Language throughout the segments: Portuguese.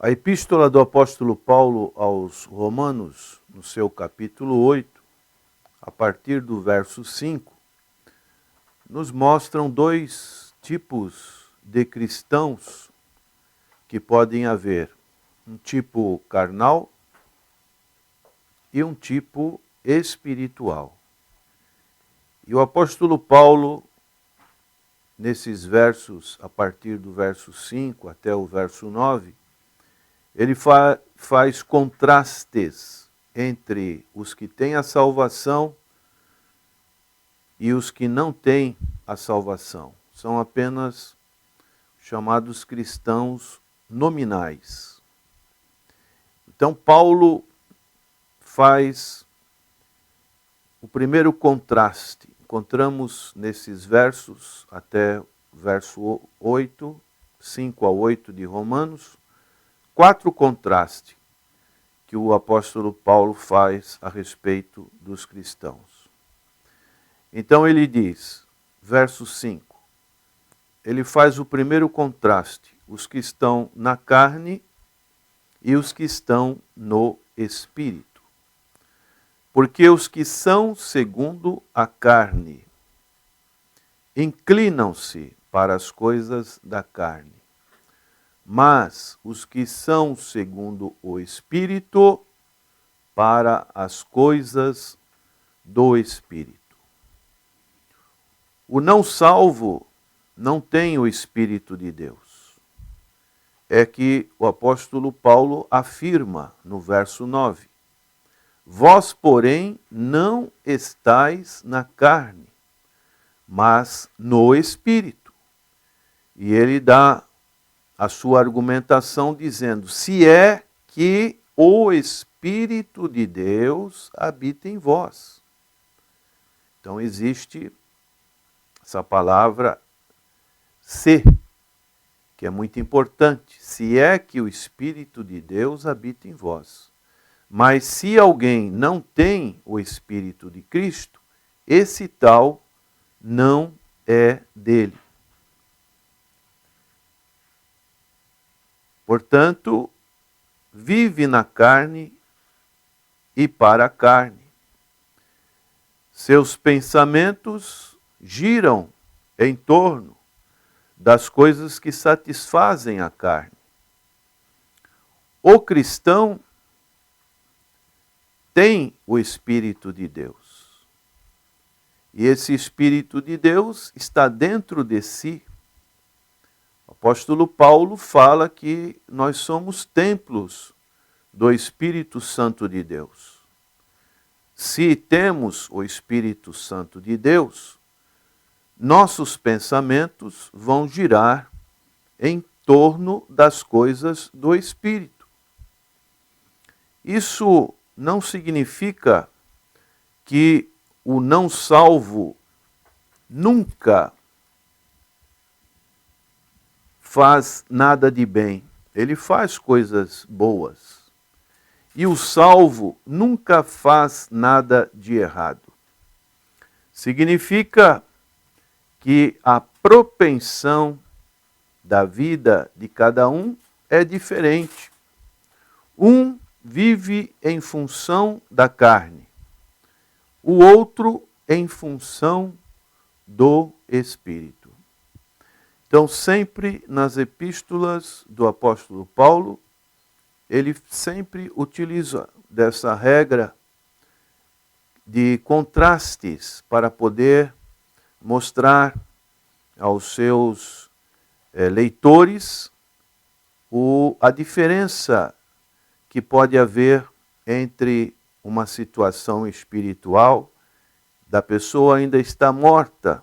A epístola do apóstolo Paulo aos Romanos, no seu capítulo 8, a partir do verso 5, nos mostram dois tipos de cristãos que podem haver. Um tipo carnal e um tipo espiritual. E o apóstolo Paulo, nesses versos, a partir do verso 5 até o verso 9, ele faz contrastes entre os que têm a salvação e os que não têm a salvação. São apenas chamados cristãos nominais. Então, Paulo faz o primeiro contraste. Encontramos nesses versos, até o verso 8, 5 a 8 de Romanos, 4 contrastes que o apóstolo Paulo faz a respeito dos cristãos. Então ele diz, verso 5, ele faz o primeiro contraste, os que estão na carne e os que estão no espírito. Porque os que são segundo a carne inclinam-se para as coisas da carne. Mas os que são segundo o Espírito, para as coisas do Espírito. O não salvo não tem o Espírito de Deus. É que o apóstolo Paulo afirma no verso 9: Vós, porém, não estáis na carne, mas no Espírito. E ele dá a sua argumentação dizendo, se é que o Espírito de Deus habita em vós. Então existe essa palavra se, que é muito importante. Se é que o Espírito de Deus habita em vós. Mas se alguém não tem o Espírito de Cristo, esse tal não é dele. Portanto, vive na carne e para a carne. Seus pensamentos giram em torno das coisas que satisfazem a carne. O cristão tem o Espírito de Deus. E esse Espírito de Deus está dentro de si. O apóstolo Paulo fala que nós somos templos do Espírito Santo de Deus. Se temos o Espírito Santo de Deus, nossos pensamentos vão girar em torno das coisas do Espírito. Isso não significa que o não salvo nunca faz nada de bem. Ele faz coisas boas. E o salvo nunca faz nada de errado. Significa que a propensão da vida de cada um é diferente. Um vive em função da carne, o outro em função do Espírito. Então, sempre nas epístolas do apóstolo Paulo, ele sempre utiliza dessa regra de contrastes para poder mostrar aos seus leitores a diferença que pode haver entre uma situação espiritual, da pessoa ainda está morta,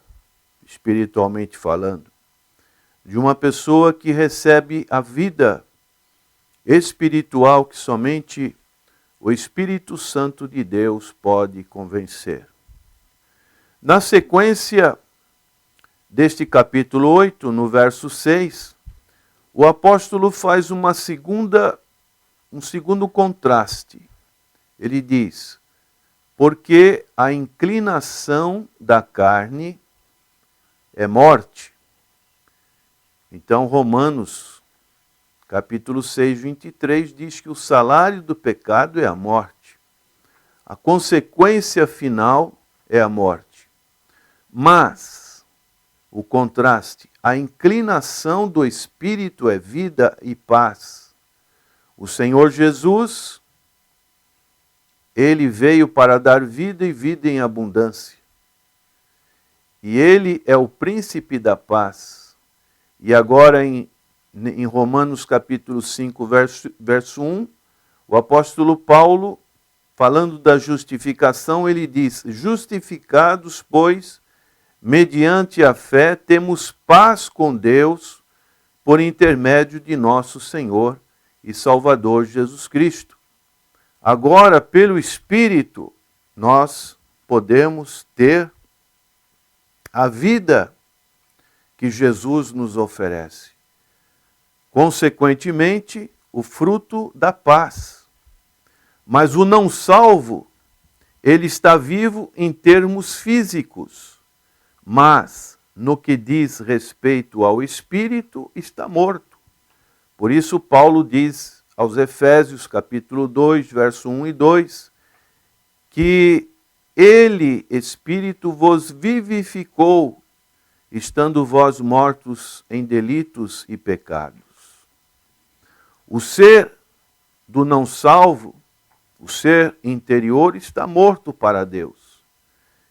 espiritualmente falando, de uma pessoa que recebe a vida espiritual que somente o Espírito Santo de Deus pode convencer. Na sequência deste capítulo 8, no verso 6, o apóstolo faz um segundo contraste. Ele diz, porque a inclinação da carne é morte. Então, Romanos capítulo 6, 23, diz que o salário do pecado é a morte. A consequência final é a morte. Mas, o contraste, a inclinação do Espírito é vida e paz. O Senhor Jesus, Ele veio para dar vida e vida em abundância. E Ele é o príncipe da paz. E agora em Romanos capítulo 5, verso 1, o apóstolo Paulo, falando da justificação, ele diz: justificados, pois, mediante a fé, temos paz com Deus, por intermédio de nosso Senhor e Salvador Jesus Cristo. Agora, pelo Espírito, nós podemos ter a vida que Jesus nos oferece. Consequentemente, o fruto da paz. Mas o não salvo, ele está vivo em termos físicos, mas no que diz respeito ao espírito, está morto. Por isso Paulo diz aos Efésios, capítulo 2, verso 1 e 2, que ele, Espírito, vos vivificou, estando vós mortos em delitos e pecados. O ser do não salvo, o ser interior, está morto para Deus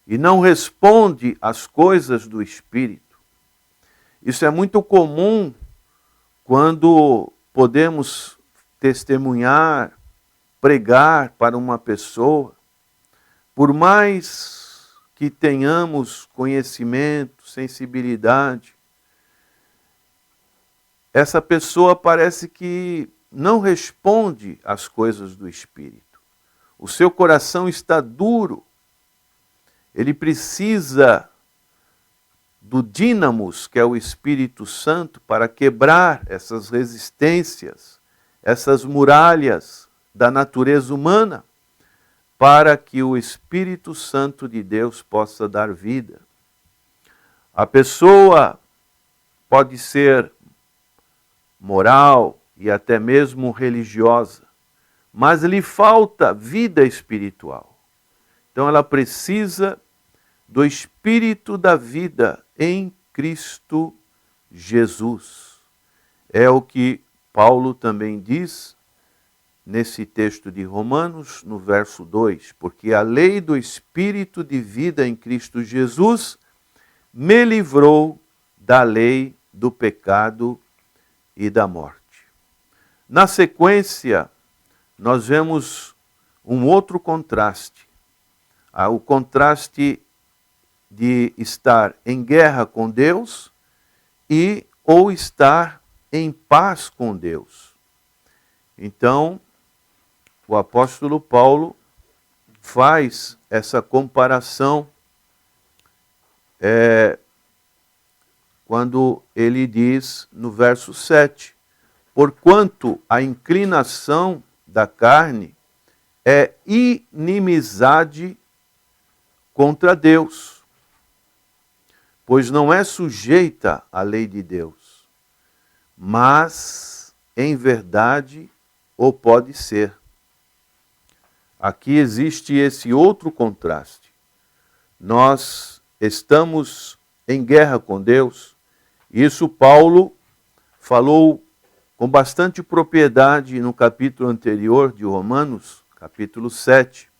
e não responde às coisas do Espírito. Isso é muito comum quando podemos testemunhar, pregar para uma pessoa. Por mais que tenhamos conhecimento, sensibilidade, essa pessoa parece que não responde às coisas do Espírito. O seu coração está duro. Ele precisa do dínamos, que é o Espírito Santo, para quebrar essas resistências, essas muralhas da natureza humana, para que o Espírito Santo de Deus possa dar vida. A pessoa pode ser moral e até mesmo religiosa, mas lhe falta vida espiritual. Então ela precisa do Espírito da vida em Cristo Jesus. É o que Paulo também diz nesse texto de Romanos, no verso 2, porque a lei do Espírito de vida em Cristo Jesus me livrou da lei do pecado e da morte. Na sequência, nós vemos um outro contraste. O contraste de estar em guerra com Deus ou estar em paz com Deus. Então, o apóstolo Paulo faz essa comparação quando ele diz no verso 7, porquanto a inclinação da carne é inimizade contra Deus, pois não é sujeita à lei de Deus, mas em verdade o pode ser. Aqui existe esse outro contraste. Nós estamos em guerra com Deus. Isso Paulo falou com bastante propriedade no capítulo anterior de Romanos, capítulo 7.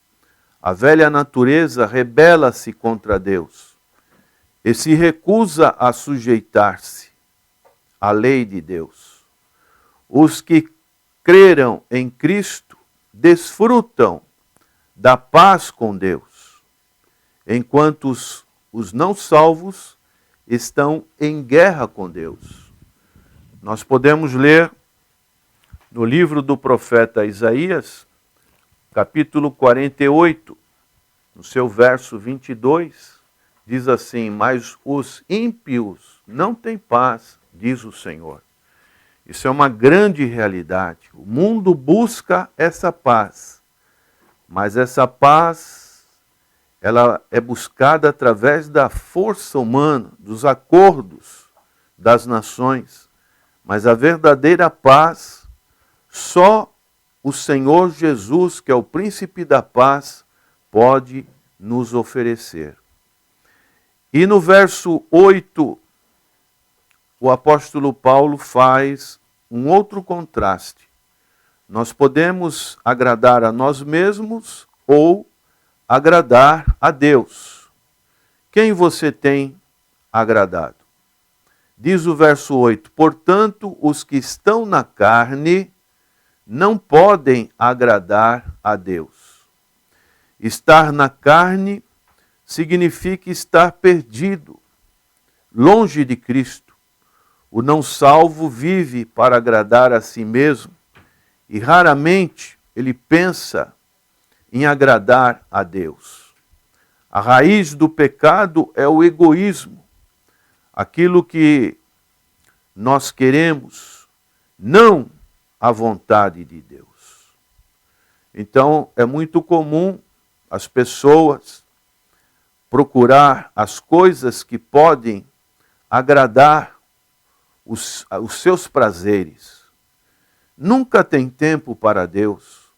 A velha natureza rebela-se contra Deus e se recusa a sujeitar-se à lei de Deus. Os que creram em Cristo desfrutam da paz com Deus, enquanto os não salvos estão em guerra com Deus. Nós podemos ler no livro do profeta Isaías, capítulo 48, no seu verso 22, diz assim: mas os ímpios não têm paz, diz o Senhor. Isso é uma grande realidade. O mundo busca essa paz, mas essa paz, ela é buscada através da força humana, dos acordos das nações. Mas a verdadeira paz, só o Senhor Jesus, que é o príncipe da paz, pode nos oferecer. E no verso 8, o apóstolo Paulo faz um outro contraste. Nós podemos agradar a nós mesmos ou agradar a Deus. Quem você tem agradado? Diz o verso 8: portanto, os que estão na carne não podem agradar a Deus. Estar na carne significa estar perdido, longe de Cristo. O não salvo vive para agradar a si mesmo e raramente ele pensa em agradar a Deus. A raiz do pecado é o egoísmo, aquilo que nós queremos, não a vontade de Deus. Então, é muito comum as pessoas procurar as coisas que podem agradar os seus prazeres. Nunca tem tempo para Deus.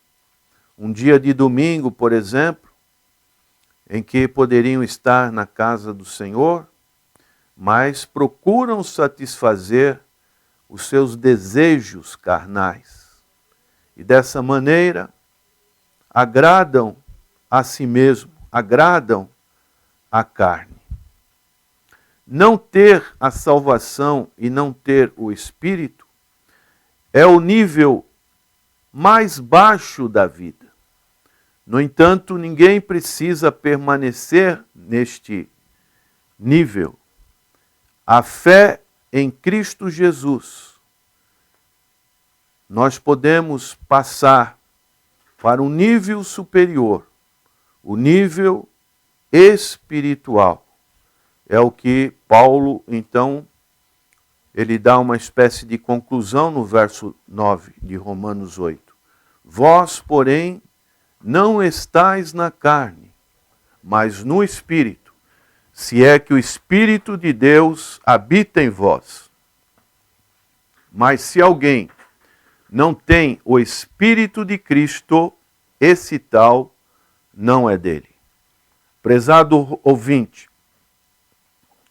Um dia de domingo, por exemplo, em que poderiam estar na casa do Senhor, mas procuram satisfazer os seus desejos carnais. E dessa maneira, agradam a si mesmo, agradam a carne. Não ter a salvação e não ter o Espírito é o nível mais baixo da vida. No entanto, ninguém precisa permanecer neste nível. A fé em Cristo Jesus, nós podemos passar para um nível superior, o nível espiritual. É o que Paulo, então, ele dá uma espécie de conclusão no verso 9 de Romanos 8. Vós, porém, não estais na carne, mas no Espírito, se é que o Espírito de Deus habita em vós. Mas se alguém não tem o Espírito de Cristo, esse tal não é dele. Prezado ouvinte,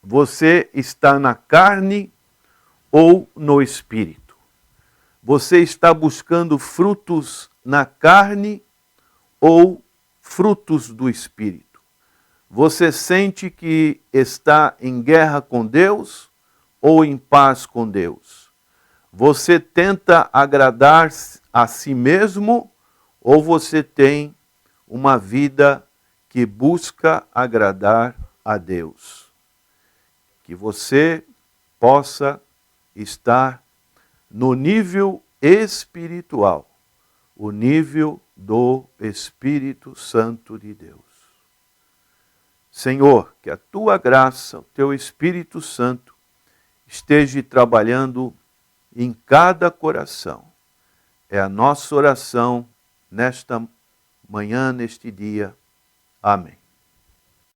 você está na carne ou no Espírito? Você está buscando frutos na carne ou frutos do Espírito? Você sente que está em guerra com Deus ou em paz com Deus? Você tenta agradar a si mesmo ou você tem uma vida que busca agradar a Deus? Que você possa estar no nível espiritual, o nível do Espírito Santo de Deus. Senhor, que a tua graça, o teu Espírito Santo, esteja trabalhando em cada coração. É a nossa oração nesta manhã, neste dia. Amém.